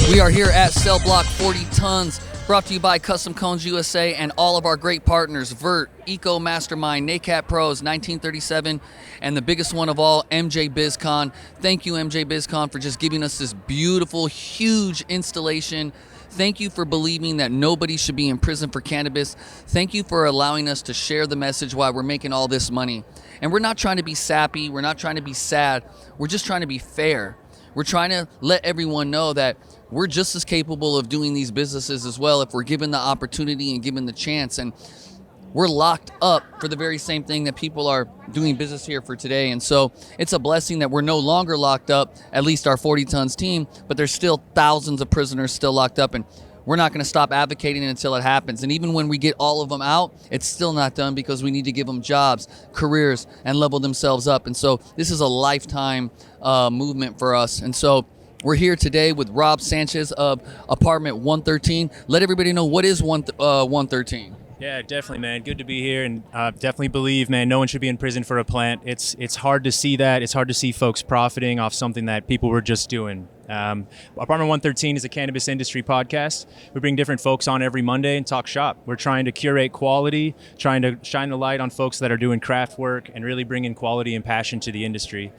We are here at Cell Block 40 Tons, brought to you by Custom Cones USA and all of our great partners, Vert, Eco Mastermind, NACAP Pros, 1937, and the biggest one of all, MjBizCon. Thank you, MjBizCon, for just giving us this beautiful, huge installation. Thank you for believing that nobody should be in prison for cannabis. Thank you for allowing us to share the message while we're making all this money. And we're not trying to be sappy. We're not trying to be sad. We're just trying to be fair. We're trying to let everyone know that we're just as capable of doing these businesses as well if we're given the opportunity and given the chance. And we're locked up for the very same thing that people are doing business here for today. And so it's a blessing that we're no longer locked up, at least our 40 Tons team, but there's still thousands of prisoners still locked up. And we're not going to stop advocating until it happens. And even when we get all of them out, it's still not done because we need to give them jobs, careers, and level themselves up. And so this is a lifetime movement for us. And so we're here today with Rob Sanchez of Apartment 113. Let everybody know, what is 113? Yeah, definitely, man. Good to be here, and definitely believe, man, no one should be in prison for a plant. It's hard to see that. It's hard to see folks profiting off something that people were just doing. Apartment 113 is a cannabis industry podcast. We bring different folks on every Monday and talk shop. We're trying to curate quality, trying to shine the light on folks that are doing craft work and really bringing quality and passion to the industry.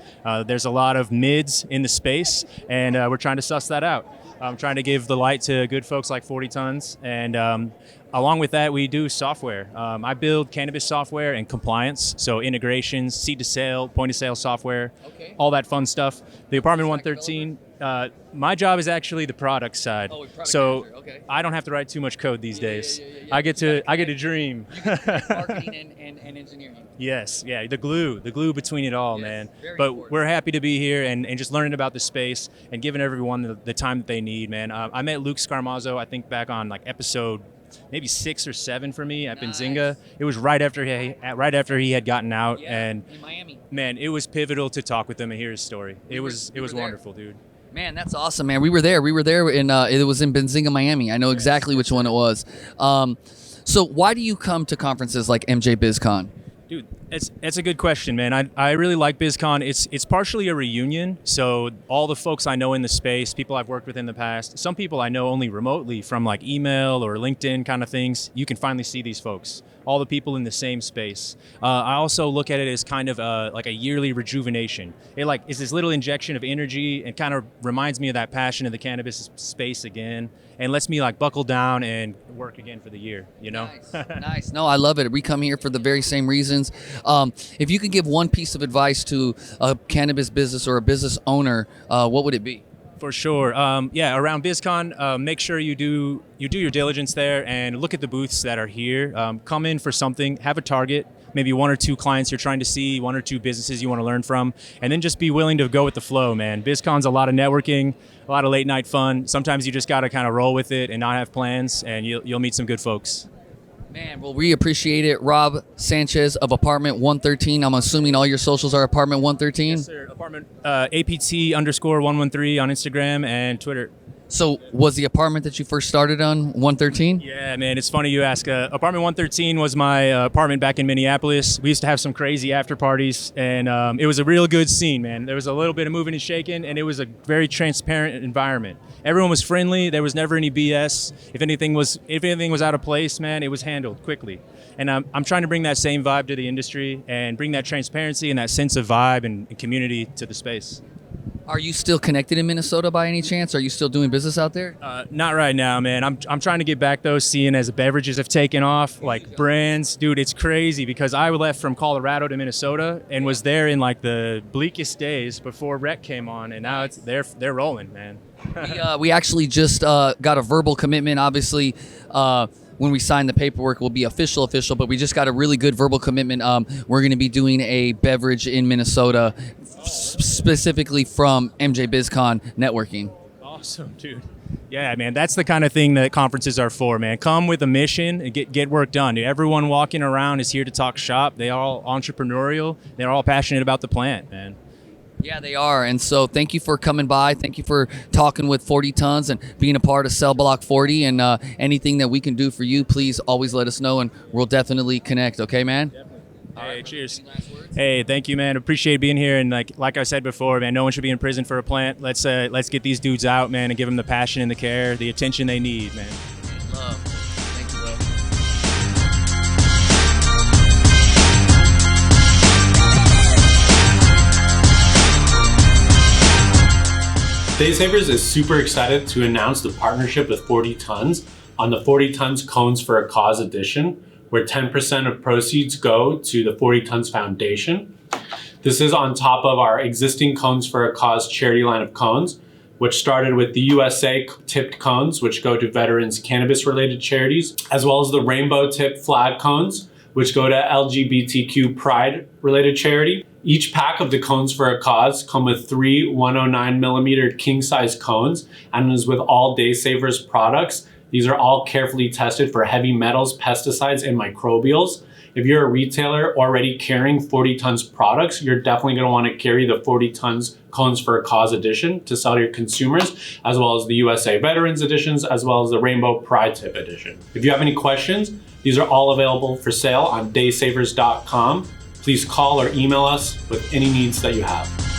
There's a lot of mids in the space, and we're trying to suss that out. I'm trying to give the light to good folks like 40 Tons, and along with that, we do software. I build cannabis software and compliance, so integrations, seed to sale, point of sale software, all that fun stuff. The Apartment 113, my job is actually the product side, so I don't have to write too much code these days. I get to dream. Marketing and engineering. Yes, yeah, the glue between it all, man. But important. we're happy to be here and just learning about the space and giving everyone the time that they need, man. I met Luke Scarmazzo, I think, back on like episode maybe 6 or 7 for me at Benzinga. It was right after he had gotten out, and in Miami. Man, it was pivotal to talk with him and hear his story. It was wonderful, dude. Man, that's awesome, man. We were there in it was in Benzinga, Miami. I know exactly which one it was. So why do you come to conferences like MjBizCon? Dude, it's a good question, man. I really like BizCon. It's partially a reunion. So all the folks I know in the space, people I've worked with in the past, some people I know only remotely from like email or LinkedIn kind of things. You can finally see these folks, all the people in the same space. I also look at it as kind of like a yearly rejuvenation. It like is this little injection of energy and kind of reminds me of that passion of the cannabis space again, and lets me like buckle down and work again for the year, you know? Nice. No, I love it. We come here for the very same reasons. If you could give one piece of advice to a cannabis business or a business owner, what would it be? For sure. Yeah, around BizCon, make sure you do your diligence there and look at the booths that are here. Come in for something, have a target, maybe 1 or 2 clients you're trying to see, 1 or 2 businesses you want to learn from, and then just be willing to go with the flow, man. BizCon's a lot of networking, a lot of late night fun. Sometimes you just got to kind of roll with it and not have plans, and you'll meet some good folks. Man, well, we appreciate it. Rob Sanchez of Apartment 113. I'm assuming all your socials are Apartment 113? Yes, sir. Apartment APT_113 on Instagram and Twitter. So was the apartment that you first started on 113? Yeah, man, it's funny you ask. Apartment 113 was my apartment back in Minneapolis. We used to have some crazy after parties, and it was a real good scene, man. There was a little bit of moving and shaking, and it was a very transparent environment. Everyone was friendly. There was never any BS. If anything was out of place, man, it was handled quickly. And I'm trying to bring that same vibe to the industry and bring that transparency and that sense of vibe and community to the space. Are you still connected in Minnesota by any chance? Are you still doing business out there? Not right now, man. I'm trying to get back though, seeing as the beverages have taken off, like brands. Dude, it's crazy because I left from Colorado to Minnesota and was there in like the bleakest days before rec came on, and now they're rolling, man. We actually just got a verbal commitment. Obviously, when we sign the paperwork, it will be official, but we just got a really good verbal commitment. We're going to be doing a beverage in Minnesota, specifically from MjBizCon networking. Awesome, dude. Yeah, man, that's the kind of thing that conferences are for, man. Come with a mission and get work done. Everyone walking around is here to talk shop. They are all entrepreneurial. They're all passionate about the plant, man. Yeah, they are. And so thank you for coming by. Thank you for talking with 40 Tons and being a part of Cell Block 40. And anything that we can do for you, please always let us know, and we'll definitely connect. Okay, man? Definitely. Hey, cheers. Any last words? Hey, thank you, man. Appreciate being here. And like I said before, man, no one should be in prison for a plant. Let's get these dudes out, man, and give them the passion and the care, the attention they need, man. Love. Thank you, bro. Day Savers is super excited to announce the partnership with 40 Tons on the 40 Tons Cones for a Cause edition, where 10% of proceeds go to the 40 Tons Foundation. This is on top of our existing Cones for a Cause charity line of cones, which started with the USA tipped cones, which go to veterans cannabis related charities, as well as the rainbow tipped flag cones, which go to LGBTQ pride related charity. Each pack of the Cones for a Cause come with 3 109 millimeter king size cones, and as with all Day Savers products, these are all carefully tested for heavy metals, pesticides, and microbials. If you're a retailer already carrying 40 Tons products, you're definitely going to want to carry the 40 Tons Cones for a Cause edition to sell to your consumers, as well as the USA Veterans editions, as well as the Rainbow Pride Tip edition. If you have any questions, these are all available for sale on daysavers.com. Please call or email us with any needs that you have.